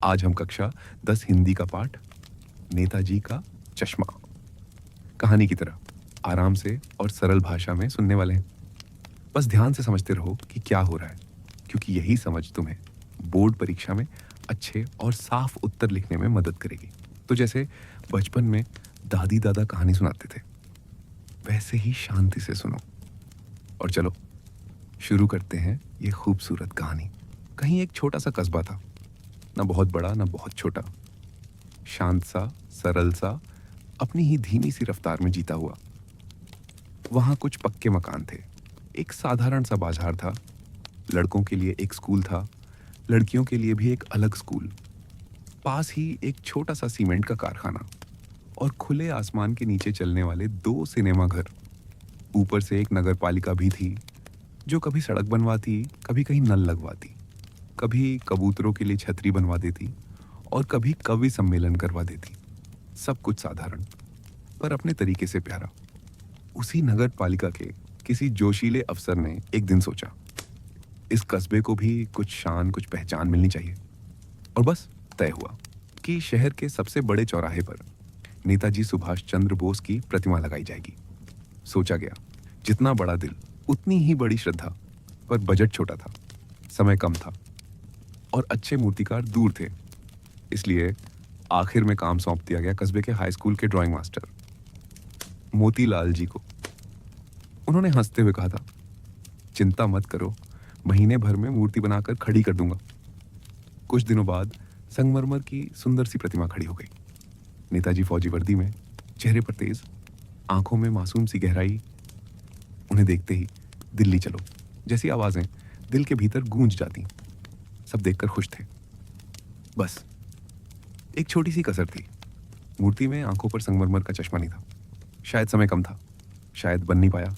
आज हम कक्षा 10 हिंदी का पाठ नेताजी का चश्मा कहानी की तरह आराम से और सरल भाषा में सुनने वाले हैं। बस ध्यान से समझते रहो कि क्या हो रहा है, क्योंकि यही समझ तुम्हें बोर्ड परीक्षा में अच्छे और साफ उत्तर लिखने में मदद करेगी। तो जैसे बचपन में दादी दादा कहानी सुनाते थे, वैसे ही शांति से सुनो। और चलो शुरू करते हैं ये खूबसूरत कहानी। कहीं एक छोटा सा कस्बा था, ना बहुत बड़ा ना बहुत छोटा, शांत सा, सरल सा, अपनी ही धीमी सी रफ्तार में जीता हुआ। वहां कुछ पक्के मकान थे, एक साधारण सा बाजार था, लड़कों के लिए एक स्कूल था, लड़कियों के लिए भी एक अलग स्कूल। पास ही एक छोटा सा सीमेंट का कारखाना और खुले आसमान के नीचे चलने वाले 2 सिनेमा घर। ऊपर से एक नगर पालिका भी थी, जो कभी सड़क बनवाती, कभी कहीं नल लगवाती, कभी कबूतरों के लिए छतरी बनवा देती और कभी कवि सम्मेलन करवा देती। सब कुछ साधारण पर अपने तरीके से प्यारा। उसी नगर पालिका के किसी जोशीले अफसर ने एक दिन सोचा, इस कस्बे को भी कुछ शान, कुछ पहचान मिलनी चाहिए। और बस तय हुआ कि शहर के सबसे बड़े चौराहे पर नेताजी सुभाष चंद्र बोस की प्रतिमा लगाई जाएगी। सोचा गया, जितना बड़ा दिल उतनी ही बड़ी श्रद्धा। पर बजट छोटा था, समय कम था और अच्छे मूर्तिकार दूर थे। इसलिए आखिर में काम सौंप दिया गया कस्बे के हाई स्कूल के ड्राइंग मास्टर मोतीलाल जी को। उन्होंने हंसते हुए कहा था, चिंता मत करो, महीने भर में मूर्ति बनाकर खड़ी कर दूंगा। कुछ दिनों बाद संगमरमर की सुंदर सी प्रतिमा खड़ी हो गई। नेताजी फौजी वर्दी में, चेहरे पर तेज, आंखों में मासूम सी गहराई। उन्हें देखते ही दिल्ली चलो जैसी आवाजें दिल के भीतर गूंज जाती। सब देखकर खुश थे। बस एक छोटी सी कसर थी, मूर्ति में आंखों पर संगमरमर का चश्मा नहीं था। शायद समय कम था, शायद बन नहीं पाया।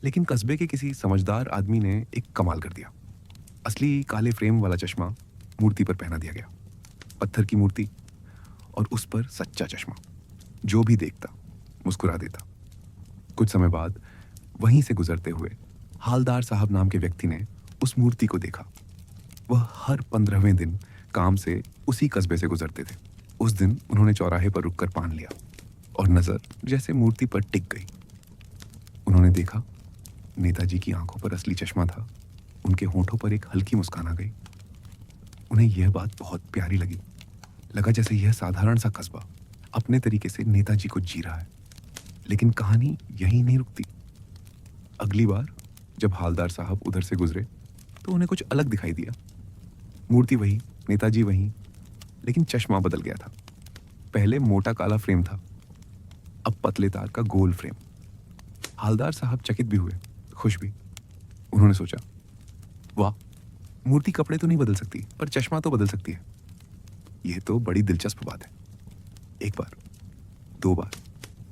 लेकिन कस्बे के किसी समझदार आदमी ने एक कमाल कर दिया। असली काले फ्रेम वाला चश्मा मूर्ति पर पहना दिया गया। पत्थर की मूर्ति और उस पर सच्चा चश्मा। जो भी देखता मुस्कुरा देता। कुछ समय बाद वहीं से गुजरते हुए हालदार साहब नाम के व्यक्ति ने उस मूर्ति को देखा। वह हर 15वें दिन काम से उसी कस्बे से गुजरते थे। उस दिन उन्होंने चौराहे पर रुककर पान लिया और नजर जैसे मूर्ति पर टिक गई। उन्होंने देखा, नेताजी की आंखों पर असली चश्मा था। उनके होंठों पर एक हल्की मुस्कान आ गई। उन्हें यह बात बहुत प्यारी लगी। लगा जैसे यह साधारण सा कस्बा अपने तरीके से नेताजी को जी रहा है। लेकिन कहानी यहीं नहीं रुकती। अगली बार जब हालदार साहब उधर से गुजरे तो उन्हें कुछ अलग दिखाई दिया। मूर्ति वही, नेताजी वही, लेकिन चश्मा बदल गया था। पहले मोटा काला फ्रेम था, अब पतले तार का गोल फ्रेम। हालदार साहब चकित भी हुए, खुश भी। उन्होंने सोचा, वाह, मूर्ति कपड़े तो नहीं बदल सकती, पर चश्मा तो बदल सकती है। यह तो बड़ी दिलचस्प बात है। एक बार, 2 बार,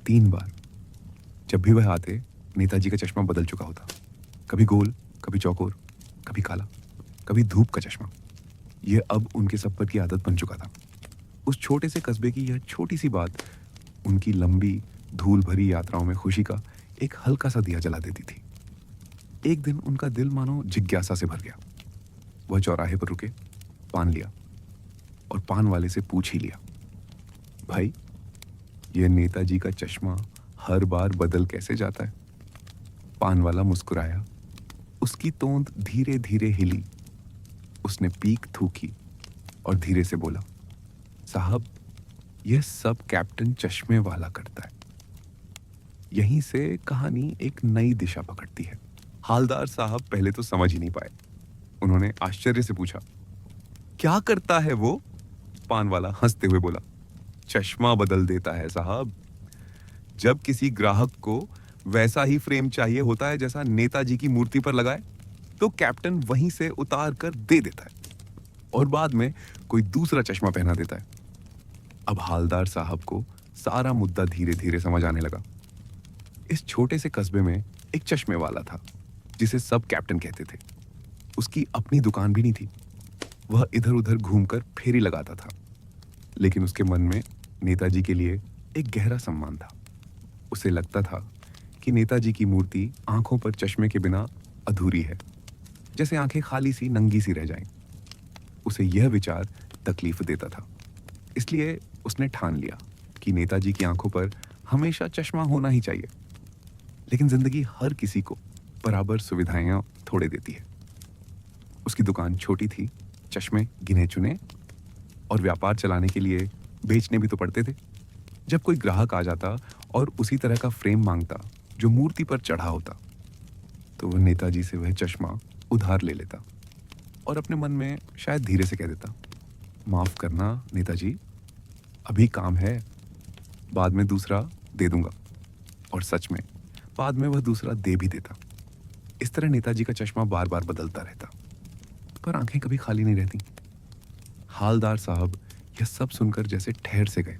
3 बार, जब भी वह आते, नेताजी का चश्मा बदल चुका होता। कभी गोल, कभी चौकोर, कभी काला, कभी धूप का चश्मा। यह अब उनके सफर की आदत बन चुका था। उस छोटे से कस्बे की यह छोटी सी बात उनकी लंबी धूल भरी यात्राओं में खुशी का एक हल्का सा दिया जला देती थी। एक दिन उनका दिल मानो जिज्ञासा से भर गया। वह चौराहे पर रुके, पान लिया और पान वाले से पूछ ही लिया, भाई, यह नेताजी का चश्मा हर बार बदल कैसे जाता है? पान वाला मुस्कुराया। उसकी तोंद धीरे धीरे हिली। उसने पीक थूकी और धीरे से बोला, साहब, यह सब कैप्टन चश्मे वाला करता है। यहीं से कहानी एक नई दिशा पकड़ती है। हालदार साहब पहले तो समझ ही नहीं पाए। उन्होंने आश्चर्य से पूछा, क्या करता है वो? पान वाला हंसते हुए बोला, चश्मा बदल देता है साहब। जब किसी ग्राहक को वैसा ही फ्रेम चाहिए होता है जैसा नेताजी की मूर्ति पर लगाए, तो कैप्टन वहीं से उतार कर दे देता है और बाद में कोई दूसरा चश्मा पहना देता है। अब हालदार साहब को सारा मुद्दा धीरे धीरे समझ आने लगा। इस छोटे से कस्बे में एक चश्मे वाला था, जिसे सब कैप्टन कहते थे। उसकी अपनी दुकान भी नहीं थी। वह इधर उधर घूमकर फेरी लगाता था, लेकिन उसके मन में नेताजी के लिए एक गहरा सम्मान था। उसे लगता था कि नेताजी की मूर्ति आंखों पर चश्मे के बिना अधूरी है, जैसे आंखें खाली सी, नंगी सी रह जाएं। उसे यह विचार तकलीफ देता था। इसलिए उसने ठान लिया कि नेताजी की आंखों पर हमेशा चश्मा होना ही चाहिए। लेकिन जिंदगी हर किसी को बराबर सुविधाएं थोड़े देती है। उसकी दुकान छोटी थी, चश्मे गिने चुने, और व्यापार चलाने के लिए बेचने भी तो पड़ते थे। जब कोई ग्राहक आ जाता और उसी तरह का फ्रेम मांगता जो मूर्ति पर चढ़ा होता, तो वह नेताजी से वह चश्मा उधार ले लेता और अपने मन में शायद धीरे से कह देता, माफ करना नेताजी, अभी काम है, बाद में दूसरा दे दूंगा। और सच में बाद में वह दूसरा दे भी देता। इस तरह नेताजी का चश्मा बार बार बदलता रहता, पर आंखें कभी खाली नहीं रहती। हालदार साहब यह सब सुनकर जैसे ठहर से गए।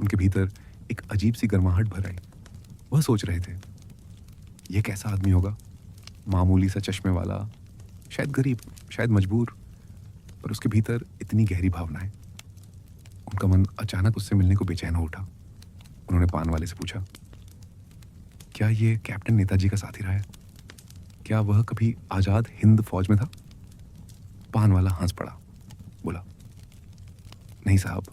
उनके भीतर एक अजीब सी गर्माहट भर आई। वह सोच रहे थे, यह कैसा आदमी होगा, मामूली सा चश्मे वाला, शायद गरीब, शायद मजबूर, पर उसके भीतर इतनी गहरी भावनाएं। उनका मन अचानक उससे मिलने को बेचैन हो उठा। उन्होंने पान वाले से पूछा, क्या ये कैप्टन नेताजी का साथी रहा है? क्या वह कभी आजाद हिंद फौज में था? पान वाला हंस पड़ा, बोला, नहीं साहब,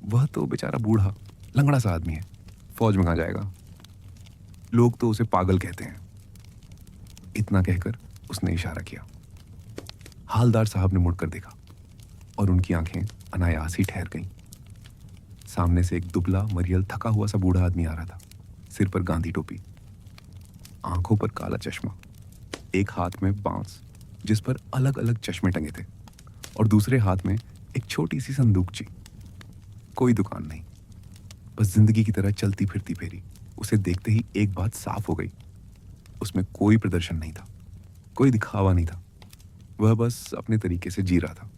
वह तो बेचारा बूढ़ा लंगड़ा सा आदमी है, फौज में कहाँ जाएगा, लोग तो उसे पागल कहते हैं। इतना कहकर उसने इशारा किया। हालदार साहब ने मुड़कर देखा और उनकी आंखें अनायास ही ठहर गईं। सामने से एक दुबला मरियल थका हुआ सा बूढ़ा आदमी आ रहा था, सिर पर गांधी टोपी, आंखों पर काला चश्मा, एक हाथ में बांस जिस पर अलग अलग चश्मे टंगे थे, और दूसरे हाथ में एक छोटी सी संदूकची। कोई दुकान नहीं, बस जिंदगी की तरह चलती फिरती फेरी। उसे देखते ही एक बात साफ हो गई, उसमें कोई प्रदर्शन नहीं था, कोई दिखावा नहीं था। वह बस अपने तरीके से जी रहा था,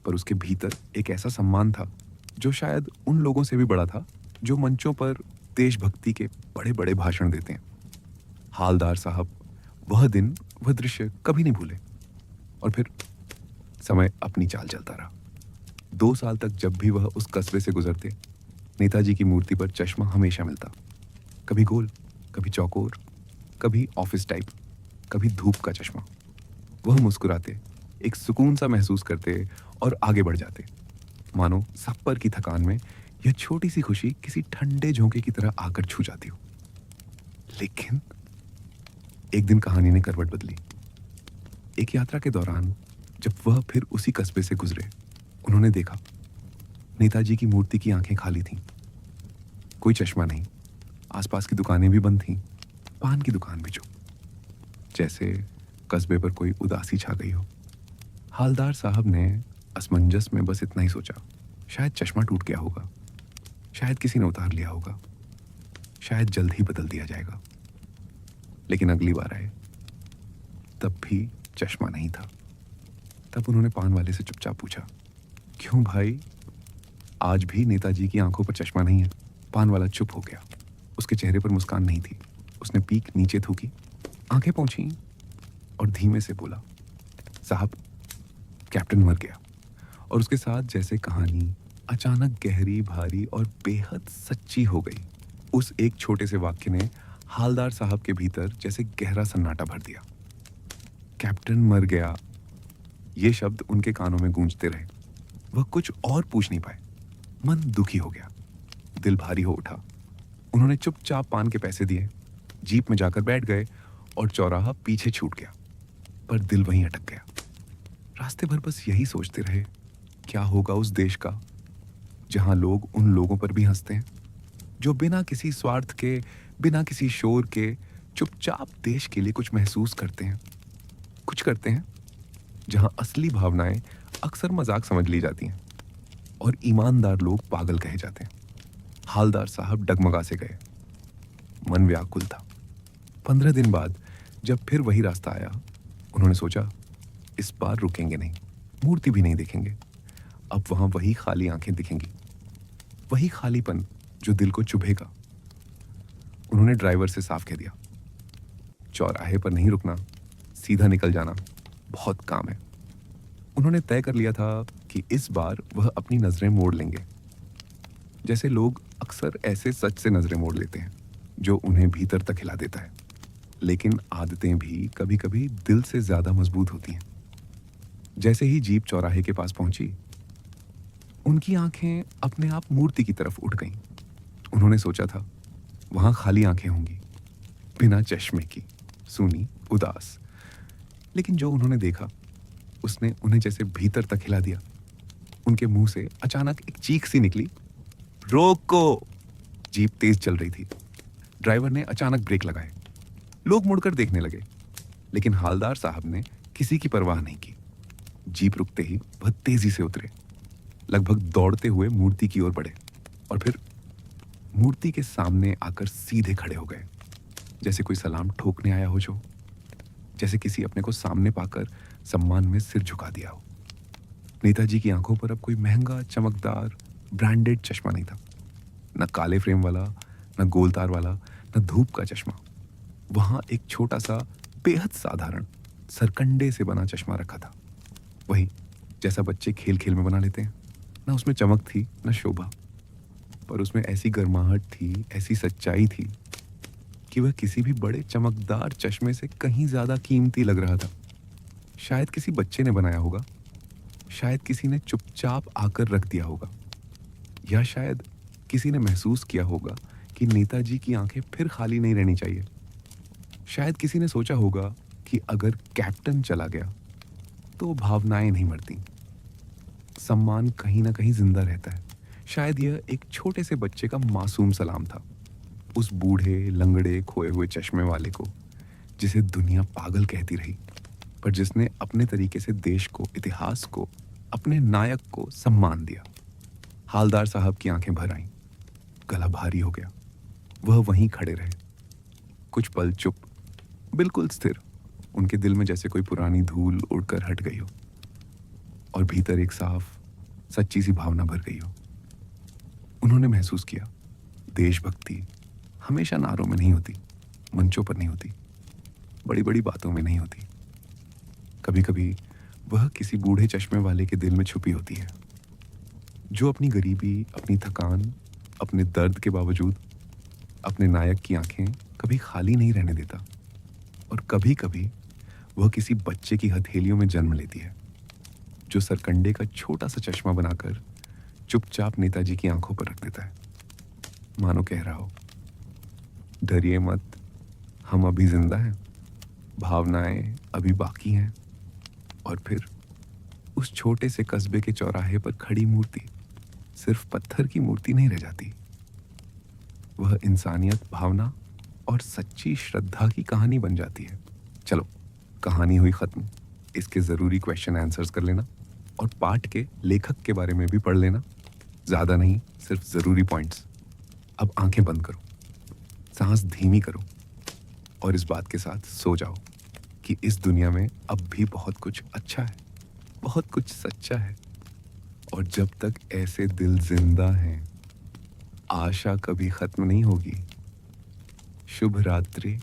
पर उसके भीतर एक ऐसा सम्मान था जो शायद उन लोगों से भी बड़ा था जो मंचों पर देशभक्ति के बड़े बड़े भाषण देते हैं। हालदार साहब वह दिन, वह दृश्य कभी नहीं भूले। और फिर समय अपनी चाल चलता रहा। 2 साल तक जब भी वह उस कस्बे से गुजरते, नेताजी की मूर्ति पर चश्मा हमेशा मिलता। कभी गोल, कभी चौकोर, कभी ऑफिस टाइप, कभी धूप का चश्मा। वह मुस्कुराते, एक सुकून सा महसूस करते और आगे बढ़ जाते, मानो सफर की थकान में यह छोटी सी खुशी किसी ठंडे झोंके की तरह आकर छू जाती हो। लेकिन एक दिन कहानी ने करवट बदली। एक यात्रा के दौरान जब वह फिर उसी कस्बे से गुजरे, उन्होंने देखा नेताजी की मूर्ति की आंखें खाली थीं। कोई चश्मा नहीं, आसपास की दुकानें भी बंद थीं, पान की दुकान भी चुप, जैसे कस्बे पर कोई उदासी छा गई हो। हालदार साहब ने असमंजस में बस इतना ही सोचा, शायद चश्मा टूट गया होगा, शायद किसी ने उतार लिया होगा, शायद जल्द ही बदल दिया जाएगा। लेकिन अगली बार आए, तब भी चश्मा नहीं था। तब उन्होंने पान वाले से चुपचाप पूछा, क्यों भाई, आज भी नेताजी की आंखों पर चश्मा नहीं है? पान वाला चुप हो गया। उसके चेहरे पर मुस्कान नहीं थी। उसने पीक नीचे थूकी, आंखें पहुंची और धीमे से बोला, साहब, कैप्टन मर गया। और उसके साथ जैसे कहानी अचानक गहरी, भारी और बेहद सच्ची हो गई। उस एक छोटे से वाक्य ने हालदार साहब के भीतर जैसे गहरा सन्नाटा भर दिया। कैप्टन मर गया, ये शब्द उनके कानों में गूंजते रहे। वह कुछ और पूछ नहीं पाए। मन दुखी हो गया, दिल भारी हो उठा। उन्होंने चुपचाप पान के पैसे दिए, जीप में जाकर बैठ गए और चौराहा पीछे छूट गया। पर दिल वहीं अटक गया। रास्ते भर बस यही सोचते रहे, क्या होगा उस देश का जहां लोग उन लोगों पर भी हंसते हैं जो बिना किसी स्वार्थ के, बिना किसी शोर के चुपचाप देश के लिए कुछ महसूस करते हैं, कुछ करते हैं, जहां असली भावनाएं अक्सर मजाक समझ ली जाती हैं और ईमानदार लोग पागल कहे जाते हैं। हालदार साहब डगमगा से गए। मन व्याकुल था। 15 दिन बाद जब फिर वही रास्ता आया, उन्होंने सोचा, इस बार रुकेंगे नहीं, मूर्ति भी नहीं देखेंगे। अब वहां वही खाली आंखें दिखेंगी, वही खालीपन जो दिल को चुभेगा। उन्होंने ड्राइवर से साफ कह दिया, चौराहे पर नहीं रुकना, सीधा निकल जाना, बहुत काम है। उन्होंने तय कर लिया था कि इस बार वह अपनी नजरें मोड़ लेंगे, जैसे लोग अक्सर ऐसे सच से नजरें मोड़ लेते हैं जो उन्हें भीतर तक हिला देता है। लेकिन आदतें भी कभी कभी दिल से ज्यादा मजबूत होती हैं। जैसे ही जीप चौराहे के पास पहुंची, उनकी आंखें अपने आप मूर्ति की तरफ उठ गईं। उन्होंने सोचा था वहां खाली आंखें होंगी, बिना चश्मे की, सूनी, उदास। लेकिन जो उन्होंने देखा उसने उन्हें जैसे भीतर तक हिला दिया। उनके मुंह से अचानक एक चीख सी निकली, रोको। जीप तेज चल रही थी। ड्राइवर ने अचानक ब्रेक लगाए। लोग मुड़कर देखने लगे, लेकिन हालदार साहब ने किसी की परवाह नहीं की। जीप रुकते ही वह तेजी से उतरे, लगभग दौड़ते हुए मूर्ति की ओर बढ़े और फिर मूर्ति के सामने आकर सीधे खड़े हो गए, जैसे कोई सलाम ठोकने आया हो, जैसे किसी अपने को सामने पाकर सम्मान में सिर झुका दिया हो। नेताजी की आंखों पर अब कोई महंगा चमकदार ब्रांडेड चश्मा नहीं था, न काले फ्रेम वाला, न गोल तार वाला, न धूप का चश्मा। वहां एक छोटा सा बेहद साधारण सरकंडे से बना चश्मा रखा था, वही जैसा बच्चे खेल खेल में बना लेते हैं। न उसमें चमक थी न शोभा, पर उसमें ऐसी गर्माहट थी, ऐसी सच्चाई थी कि वह किसी भी बड़े चमकदार चश्मे से कहीं ज्यादा कीमती लग रहा था। शायद किसी बच्चे ने बनाया होगा, शायद किसी ने चुपचाप आकर रख दिया होगा, या शायद किसी ने महसूस किया होगा कि नेताजी की आंखें फिर खाली नहीं रहनी चाहिए। शायद किसी ने सोचा होगा कि अगर कैप्टन चला गया तो भावनाएं नहीं मरती, सम्मान कहीं ना कहीं जिंदा रहता है। शायद यह एक छोटे से बच्चे का मासूम सलाम था उस बूढ़े लंगड़े खोए हुए चश्मे वाले को, जिसे दुनिया पागल कहती रही, पर जिसने अपने तरीके से देश को, इतिहास को, अपने नायक को सम्मान दिया। हालदार साहब की आंखें भर आईं, गला भारी हो गया। वह वहीं खड़े रहे, कुछ पल चुप, बिल्कुल स्थिर। उनके दिल में जैसे कोई पुरानी धूल उड़कर हट गई हो और भीतर एक साफ सच्ची सी भावना भर गई हो। उन्होंने महसूस किया, देशभक्ति हमेशा नारों में नहीं होती, मंचों पर नहीं होती, बड़ी बड़ी बातों में नहीं होती। कभी कभी वह किसी बूढ़े चश्मे वाले के दिल में छुपी होती है, जो अपनी गरीबी, अपनी थकान, अपने दर्द के बावजूद अपने नायक की आंखें कभी खाली नहीं रहने देता। और कभी कभी वह किसी बच्चे की हथेलियों में जन्म लेती है, जो सरकंडे का छोटा सा चश्मा बनाकर चुपचाप नेताजी की आंखों पर रख देता है, मानो कह रहा हो, डरिए मत, हम अभी जिंदा हैं, भावनाएं अभी बाकी हैं। और फिर उस छोटे से कस्बे के चौराहे पर खड़ी मूर्ति सिर्फ पत्थर की मूर्ति नहीं रह जाती, वह इंसानियत, भावना और सच्ची श्रद्धा की कहानी बन जाती है। चलो, कहानी हुई खत्म। इसके जरूरी क्वेश्चन आंसर्स कर लेना और पाठ के लेखक के बारे में भी पढ़ लेना, ज्यादा नहीं, सिर्फ जरूरी पॉइंट्स। अब आंखें बंद करो, सांस धीमी करो और इस बात के साथ सो जाओ कि इस दुनिया में अब भी बहुत कुछ अच्छा है, बहुत कुछ सच्चा है, और जब तक ऐसे दिल जिंदा हैं, आशा कभी खत्म नहीं होगी। शुभ रात्रि।